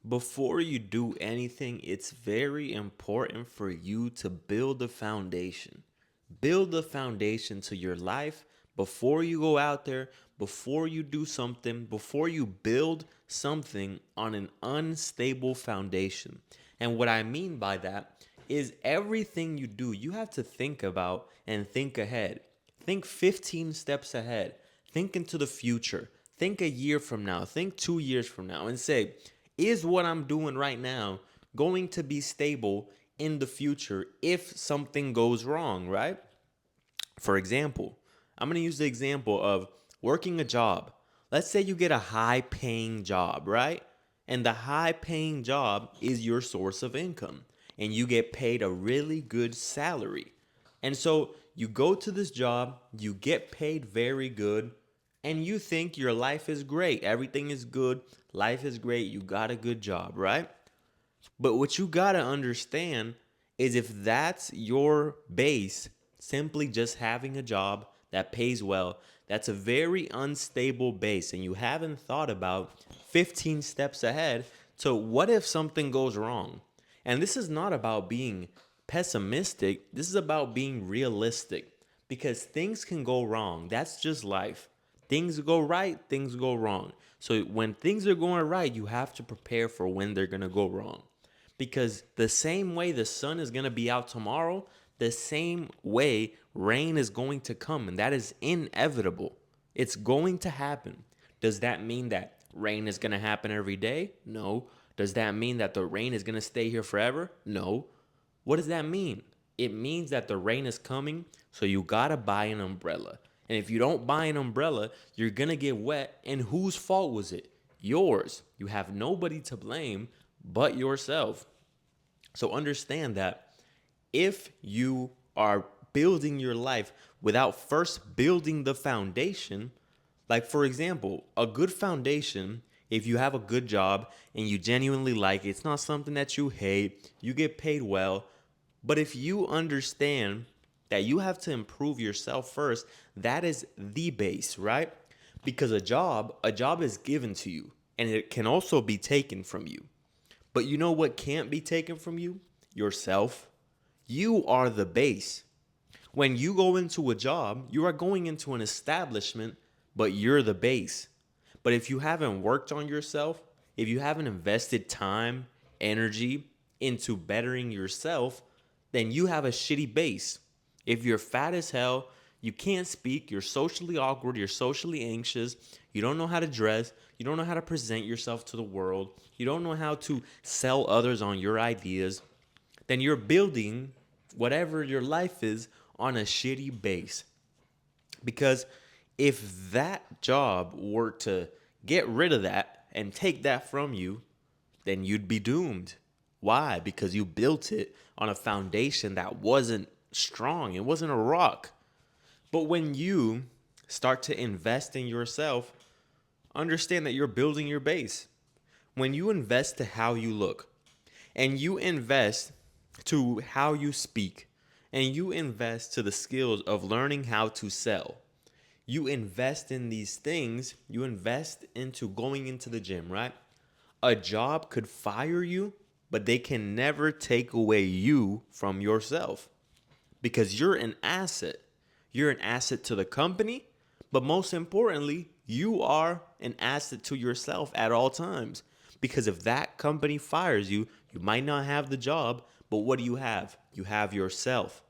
Before you do anything, it's very important for you to build a foundation. Build a foundation to your life before you go out there, before you do something, before you build something on an unstable foundation. And what I mean by that is everything you do, you have to think about and think ahead. Think 15 steps ahead. Think into the future. Think a year from now. Think 2 years from now and say, is what I'm doing right now going to be stable in the future if something goes wrong, right? For example, I'm going to use the example of working a job. Let's say you get a high paying job, right? And the high paying job is your source of income, and you get paid a really good salary. And so you go to this job, you get paid very good, and you think your life is great. Everything is good. Life is great. You got a good job, right? But what you got to understand is if that's your base, simply just having a job that pays well, that's a very unstable base. And you haven't thought about 15 steps ahead to what if something goes wrong? And this is not about being pessimistic, this is about being realistic because things can go wrong. That's just life. Things go right, things go wrong. So when things are going right, you have to prepare for when they're going to go wrong. Because the same way the sun is going to be out tomorrow, the same way rain is going to come, and that is inevitable. It's going to happen. Does that mean that rain is going to happen every day? No. Does that mean that the rain is going to stay here forever? No. What does that mean? It means that the rain is coming, so you got to buy an umbrella. And if you don't buy an umbrella, you're going to get wet. And whose fault was it? Yours. You have nobody to blame but yourself. So understand that if you are building your life without first building the foundation, like for example, a good foundation, if you have a good job and you genuinely like it, it's not something that you hate, you get paid well, but if you understand that you have to improve yourself first, that is the base, right? Because a job is given to you and it can also be taken from you. But you know what can't be taken from you? Yourself. You are the base. When you go into a job, you are going into an establishment, but you're the base. But if you haven't worked on yourself, if you haven't invested time, energy into bettering yourself, then you have a shitty base. If you're fat as hell, you can't speak, you're socially awkward, you're socially anxious, you don't know how to dress, you don't know how to present yourself to the world, you don't know how to sell others on your ideas, then you're building whatever your life is on a shitty base. Because if that job were to get rid of that and take that from you, then you'd be doomed. Why? Because you built it on a foundation that wasn't strong, it wasn't a rock. But when you start to invest in yourself, understand that you're building your base. When you invest to how you look, and you invest to how you speak, and you invest to the skills of learning how to sell, you invest in these things, you invest into going into the gym, right? A job could fire you, but they can never take away you from yourself because you're an asset. You're an asset to the company, but most importantly, you are an asset to yourself at all times. Because if that company fires you, you might not have the job, but what do you have? You have yourself.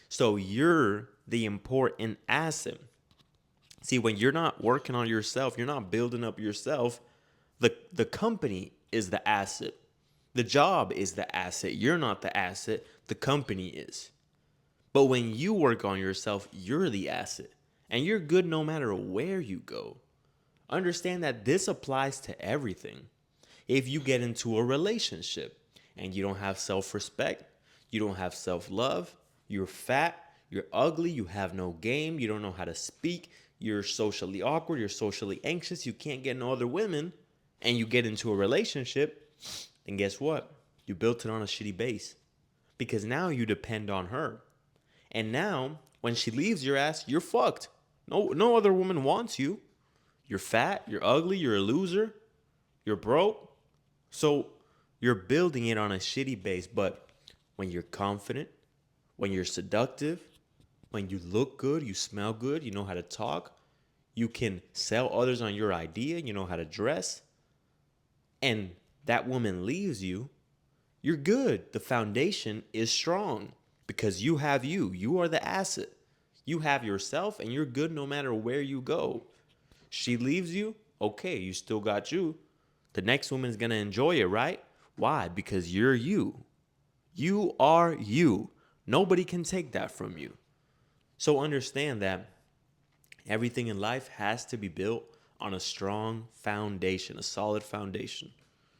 So you're the important asset. See, when you're not working on yourself, you're not building up yourself, the company is the asset. The job is the asset. You're not the asset, the company is. But when you work on yourself, you're the asset. And you're good no matter where you go. Understand that this applies to everything. If you get into a relationship and you don't have self respect, you don't have self love, you're fat, you're ugly, you have no game, you don't know how to speak, you're socially awkward, you're socially anxious, you can't get no other women, and you get into a relationship, then guess what? You built it on a shitty base because now you depend on her. And now, when she leaves your ass, you're fucked. No other woman wants you. You're fat, you're ugly, you're a loser, you're broke. So you're building it on a shitty base, but when you're confident, when you're seductive, when you look good, you smell good, you know how to talk, you can sell others on your idea, you know how to dress, and that woman leaves you, you're good. The foundation is strong because you have you. You are the asset. You have yourself and you're good no matter where you go. She leaves you, okay, you still got you. The next woman's gonna enjoy it, right? Why? Because you're you. You are you. Nobody can take that from you. So understand that everything in life has to be built on a strong foundation, a solid foundation.